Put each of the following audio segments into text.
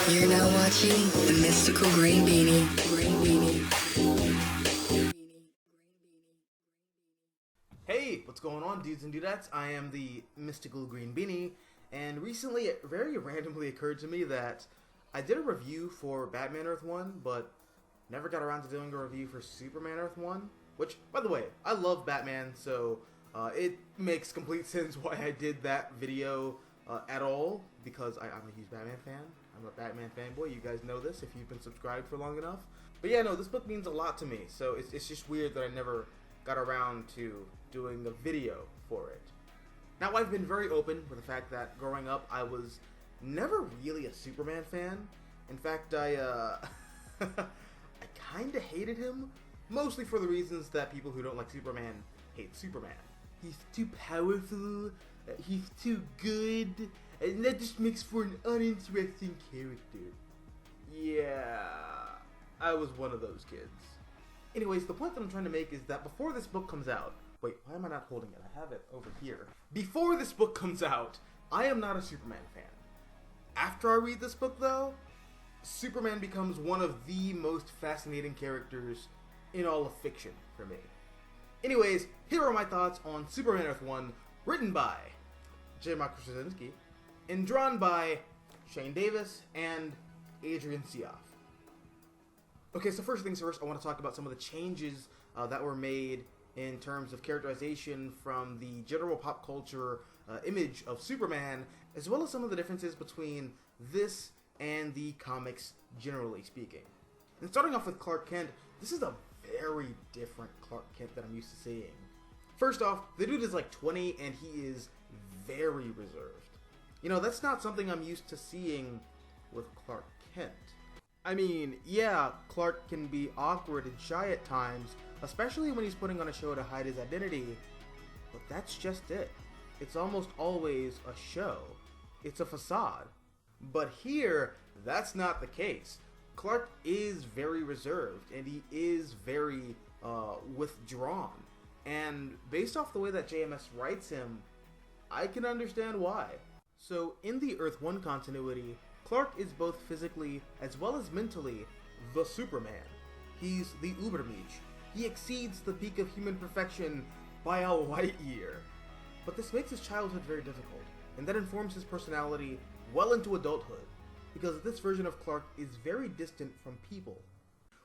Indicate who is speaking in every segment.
Speaker 1: You're now watching the Mystical Green Beanie.
Speaker 2: Hey, what's going on, dudes and dudettes? I am the Mystical Green Beanie, and recently it very randomly occurred to me that I did a review for Batman Earth 1, but never got around to doing a review for Superman Earth 1, which, by the way, I love Batman, so it makes complete sense why I did that video at all, because I'm a huge Batman fan. I'm a Batman fanboy. You guys know this if you've been subscribed for long enough. But yeah, no, this book means a lot to me, so it's just weird that I never got around to doing the video for it. Now, I've been very open with the fact that growing up, I was never really a Superman fan. In fact, I kinda hated him, mostly for the reasons that people who don't like Superman hate Superman. He's too powerful, he's too good, and that just makes for an uninteresting character. Yeah, I was one of those kids. Anyways, the point that I'm trying to make is that before this book comes out, wait, why am I not holding it? I have it over here. Before this book comes out, I am not a Superman fan. After I read this book, though, Superman becomes one of the most fascinating characters in all of fiction for me. Anyways, here are my thoughts on Superman Earth 1, written by J. Michael Straczynski, and drawn by Shane Davis and Adrian Siaf. Okay, so first things first, I want to talk about some of the changes that were made in terms of characterization from the general pop culture image of Superman, as well as some of the differences between this and the comics, generally speaking. And starting off with Clark Kent, this is a very different Clark Kent that I'm used to seeing. First off, the dude is like 20 and he is very reserved. You know, that's not something I'm used to seeing with Clark Kent. I mean, yeah, Clark can be awkward and shy at times, especially when he's putting on a show to hide his identity, but that's just it. It's almost always a show. It's a facade. But here, that's not the case. Clark is very reserved, and he is very withdrawn. And based off the way that JMS writes him, I can understand why. So in the Earth 1 continuity, Clark is both physically as well as mentally the Superman. He's the Ubermensch. He exceeds the peak of human perfection by a light year. But this makes his childhood very difficult, and that informs his personality well into adulthood, because this version of Clark is very distant from people,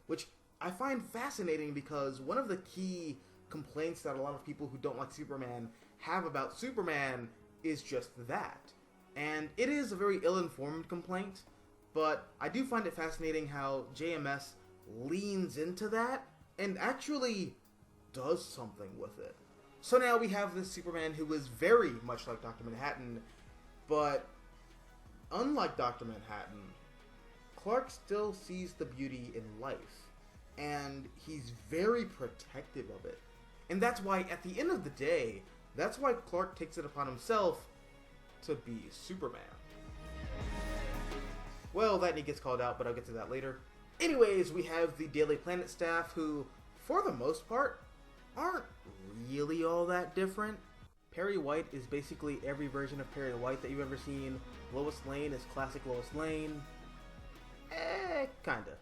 Speaker 2: which I find fascinating because one of the key complaints that a lot of people who don't like Superman have about Superman is just that. And it is a very ill-informed complaint, but I do find it fascinating how JMS leans into that and actually does something with it. So now we have this Superman who is very much like Dr. Manhattan, but unlike Dr. Manhattan, Clark still sees the beauty in life, and he's very protective of it. And that's why, at the end of the day, that's why Clark takes it upon himself to be Superman. Well, that he gets called out, but I'll get to that later. Anyways, we have the Daily Planet staff who, for the most part, aren't really all that different. Perry White is basically every version of Perry White that you've ever seen. Lois Lane is classic Lois Lane. Kinda.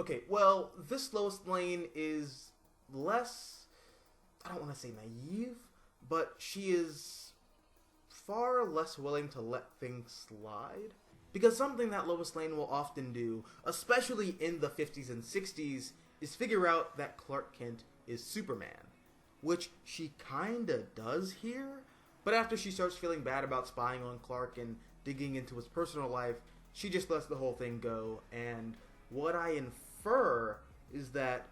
Speaker 2: Okay, well, this Lois Lane is less, I don't want to say naive, but she is far less willing to let things slide. Because something that Lois Lane will often do, especially in the 50s and 60s, is figure out that Clark Kent is Superman. Which she kinda does here, but after she starts feeling bad about spying on Clark and digging into his personal life, she just lets the whole thing go, and what I infer is that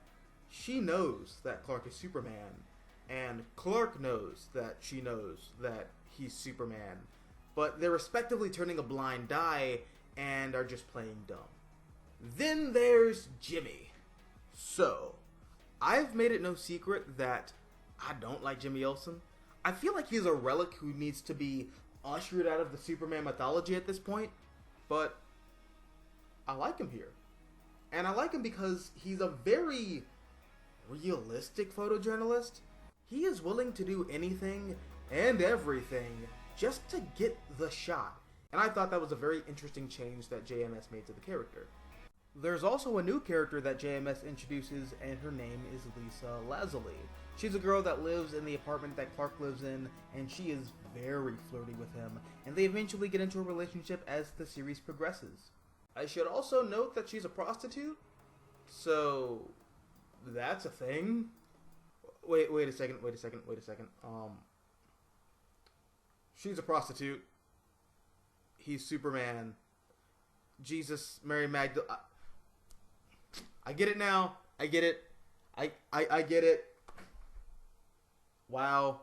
Speaker 2: she knows that Clark is Superman, and Clark knows that she knows that he's Superman, but they're respectively turning a blind eye and are just playing dumb. Then there's Jimmy. So, I've made it no secret that I don't like Jimmy Olsen. I feel like he's a relic who needs to be ushered out of the Superman mythology at this point, but I like him here. And I like him because he's a very realistic photojournalist. He is willing to do anything and everything just to get the shot. And I thought that was a very interesting change that JMS made to the character. There's also a new character that JMS introduces, and her name is Lisa Lazuli. She's a girl that lives in the apartment that Clark lives in, and she is very flirty with him, and they eventually get into a relationship as the series progresses. I should also note that she's a prostitute, so that's a thing. Wait a second. She's a prostitute. He's Superman. Jesus, Mary Magdalene. I get it now. I get it. I get it. Wow.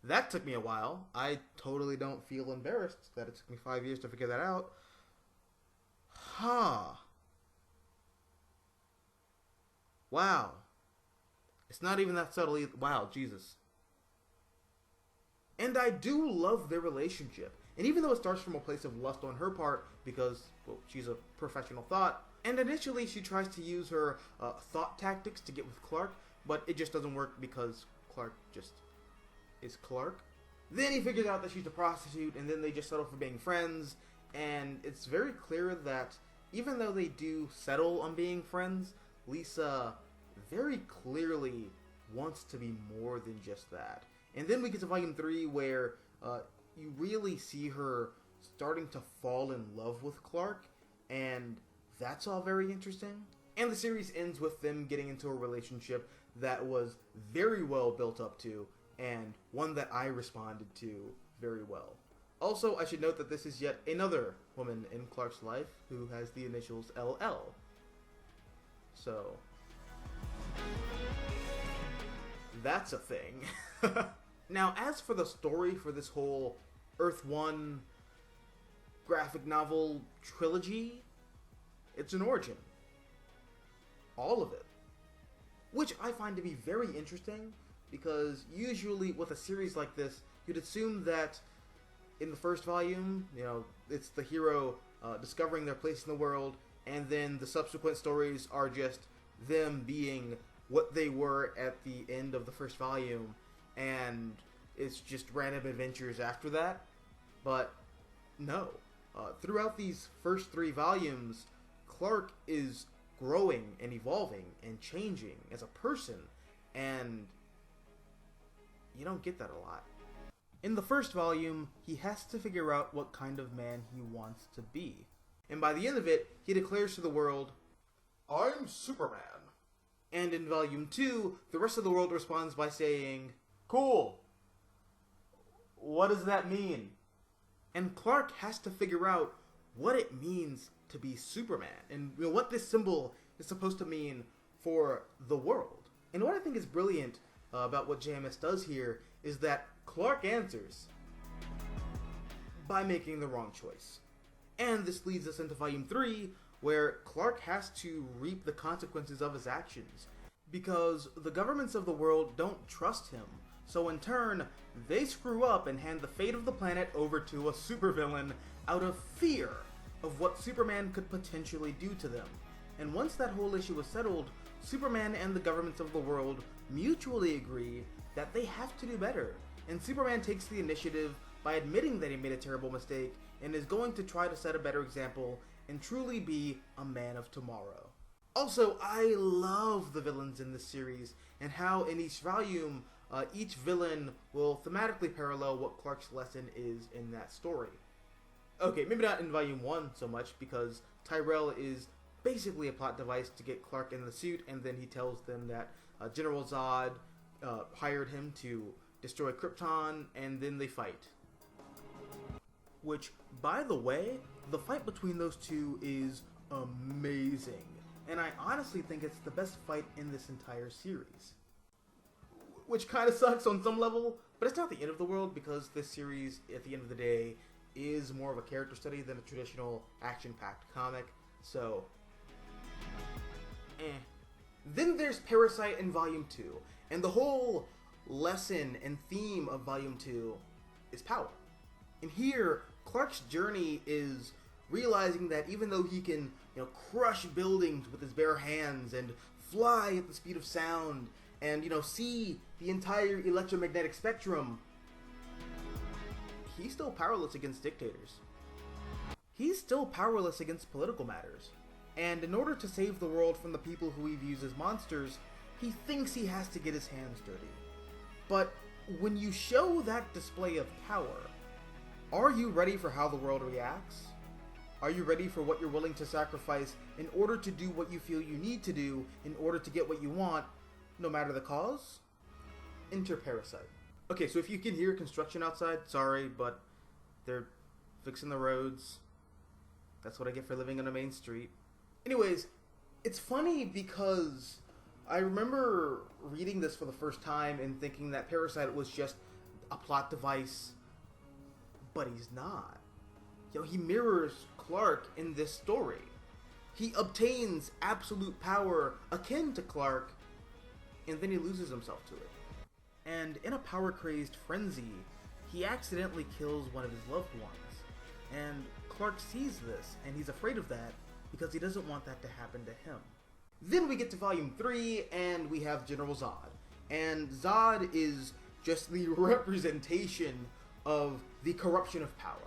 Speaker 2: That took me a while. I totally don't feel embarrassed that it took me 5 years to figure that out. Wow. It's not even that subtle either. Wow, Jesus. And I do love their relationship. And even though it starts from a place of lust on her part, because, well, she's a professional thought, and initially she tries to use her thought tactics to get with Clark, but it just doesn't work because Clark just is Clark. Then he figures out that she's a prostitute, and then they just settle for being friends, and it's very clear that even though they do settle on being friends, Lisa very clearly wants to be more than just that. And then we get to Volume 3 where you really see her starting to fall in love with Clark, and that's all very interesting. And the series ends with them getting into a relationship that was very well built up to, and one that I responded to very well. Also, I should note that this is yet another woman in Clark's life who has the initials LL. So, that's a thing. Now, as for the story for this whole Earth 1 graphic novel trilogy, it's an origin. All of it. Which I find to be very interesting, because usually with a series like this, you'd assume that in the first volume, it's the hero discovering their place in the world, and then the subsequent stories are just them being what they were at the end of the first volume, and it's just random adventures after that. But no. Throughout these first 3 volumes, Clark is growing and evolving and changing as a person, and you don't get that a lot. In the first volume, he has to figure out what kind of man he wants to be. And by the end of it, he declares to the world, "I'm Superman." And in Volume 2, the rest of the world responds by saying, "Cool. What does that mean?" And Clark has to figure out what it means to be Superman, and what this symbol is supposed to mean for the world. And what I think is brilliant about what JMS does here is that Clark answers by making the wrong choice. And this leads us into Volume 3, where Clark has to reap the consequences of his actions, because the governments of the world don't trust him. So in turn, they screw up and hand the fate of the planet over to a supervillain out of fear of what Superman could potentially do to them. And once that whole issue is settled, Superman and the governments of the world mutually agree that they have to do better. And Superman takes the initiative by admitting that he made a terrible mistake and is going to try to set a better example and truly be a man of tomorrow. Also, I love the villains in this series and how in each volume, each villain will thematically parallel what Clark's lesson is in that story. Okay, maybe not in Volume 1 so much, because Tyrell is basically a plot device to get Clark in the suit, and then he tells them that General Zod hired him to destroy Krypton, and then they fight. Which, by the way, the fight between those two is amazing. And I honestly think it's the best fight in this entire series. Which kind of sucks on some level, but it's not the end of the world, because this series, at the end of the day, is more of a character study than a traditional action-packed comic, so Then there's Parasite in Volume 2, and the whole lesson and theme of Volume 2 is power. And here, Clark's journey is realizing that even though he can, crush buildings with his bare hands and fly at the speed of sound and, see the entire electromagnetic spectrum, he's still powerless against dictators. He's still powerless against political matters. And in order to save the world from the people who he views as monsters, he thinks he has to get his hands dirty. But when you show that display of power, are you ready for how the world reacts? Are you ready for what you're willing to sacrifice in order to do what you feel you need to do in order to get what you want, no matter the cause? Enter Parasite. Okay, so if you can hear construction outside, sorry, but they're fixing the roads. That's what I get for living on a main street. Anyways, it's funny because I remember reading this for the first time and thinking that Parasite was just a plot device, but he's not. He mirrors Clark in this story. He obtains absolute power akin to Clark, and then he loses himself to it. And in a power-crazed frenzy, he accidentally kills one of his loved ones. And Clark sees this, and he's afraid of that because he doesn't want that to happen to him. Then we get to Volume 3, and we have General Zod. And Zod is just the representation of the corruption of power.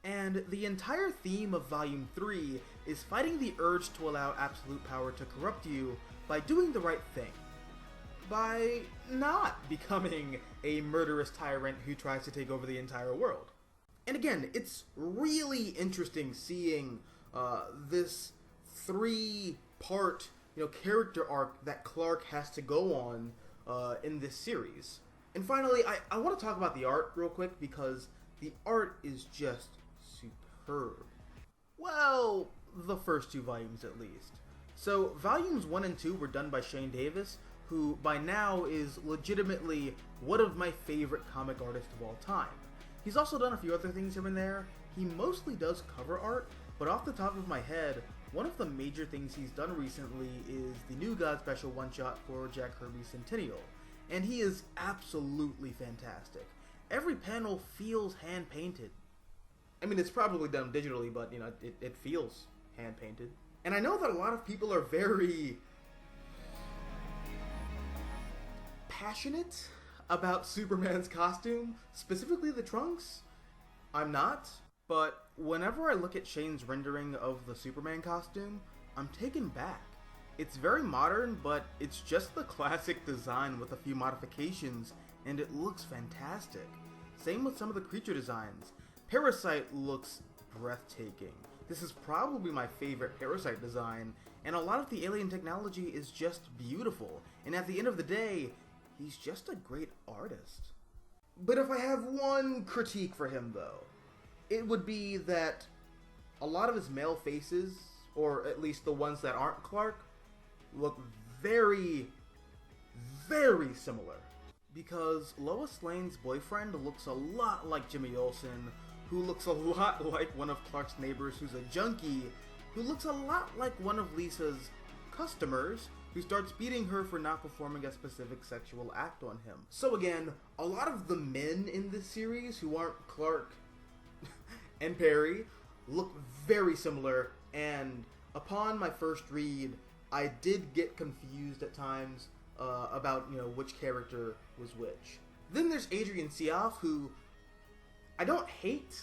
Speaker 2: And the entire theme of Volume 3 is fighting the urge to allow absolute power to corrupt you by doing the right thing. By not becoming a murderous tyrant who tries to take over the entire world. And again, it's really interesting seeing this three-part character arc that Clark has to go on in this series. And finally, I want to talk about the art real quick because the art is just superb. Well, the first two volumes at least. So volumes 1 and 2 were done by Shane Davis, who by now is legitimately one of my favorite comic artists of all time. He's also done a few other things here and there. He mostly does cover art, but off the top of my head, one of the major things he's done recently is the New God special one-shot for Jack Kirby's Centennial, and he is absolutely fantastic. Every panel feels hand-painted. I mean, it's probably done digitally, but, it feels hand-painted. And I know that a lot of people are very passionate about Superman's costume, specifically the trunks. I'm not, but whenever I look at Shane's rendering of the Superman costume, I'm taken back. It's very modern, but it's just the classic design with a few modifications, and it looks fantastic. Same with some of the creature designs. Parasite looks breathtaking. This is probably my favorite Parasite design, and a lot of the alien technology is just beautiful, and at the end of the day, he's just a great artist. But if I have one critique for him though, it would be that a lot of his male faces, or at least the ones that aren't Clark, look very, very similar. Because Lois Lane's boyfriend looks a lot like Jimmy Olsen, who looks a lot like one of Clark's neighbors who's a junkie, who looks a lot like one of Lisa's customers, who starts beating her for not performing a specific sexual act on him. So again, a lot of the men in this series who aren't Clark and Perry look very similar, and upon my first read, I did get confused at times about, which character was which. Then there's Adrian Siaf, who I don't hate,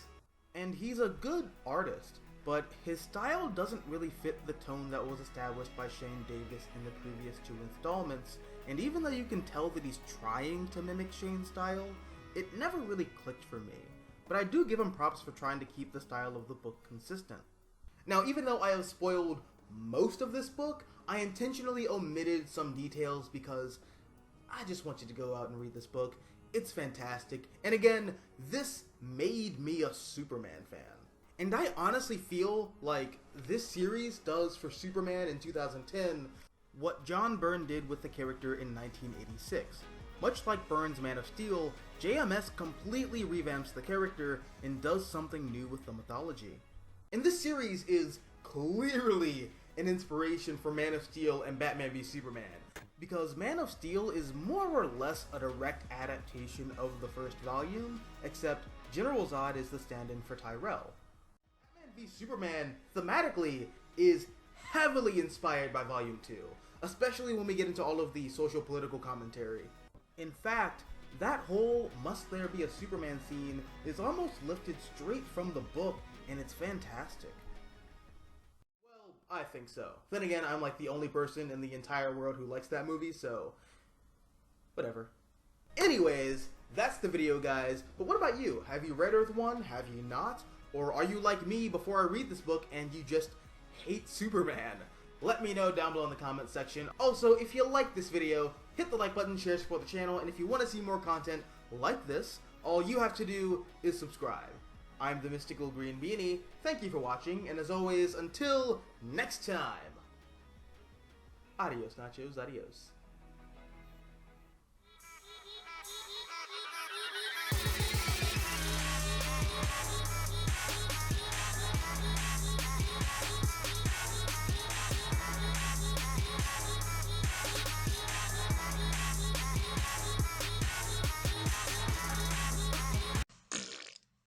Speaker 2: and he's a good artist, but his style doesn't really fit the tone that was established by Shane Davis in the previous two installments, and even though you can tell that he's trying to mimic Shane's style, it never really clicked for me. But I do give him props for trying to keep the style of the book consistent. Now, even though I have spoiled most of this book, I intentionally omitted some details because I just want you to go out and read this book. It's fantastic, and again, this made me a Superman fan. And I honestly feel like this series does for Superman in 2010 what John Byrne did with the character in 1986. Much like Byrne's Man of Steel, JMS completely revamps the character and does something new with the mythology. And this series is clearly an inspiration for Man of Steel and Batman v Superman, because Man of Steel is more or less a direct adaptation of the first volume, except General Zod is the stand-in for Tyrell. Batman v Superman, thematically, is heavily inspired by Volume 2, especially when we get into all of the social-political commentary. In fact, that whole must there be a Superman scene is almost lifted straight from the book, and it's fantastic. Well, I think so. Then again, I'm like the only person in the entire world who likes that movie, so whatever. Anyways, that's the video, guys. But what about you? Have you read Earth 1? Have you not? Or are you like me before I read this book and you just hate Superman? Let me know down below in the comments section. Also, if you like this video, hit the like button, share, support the channel, and if you want to see more content like this, all you have to do is subscribe. I'm the Mystical Green Beanie, thank you for watching, and as always, until next time, adios nachos, adios.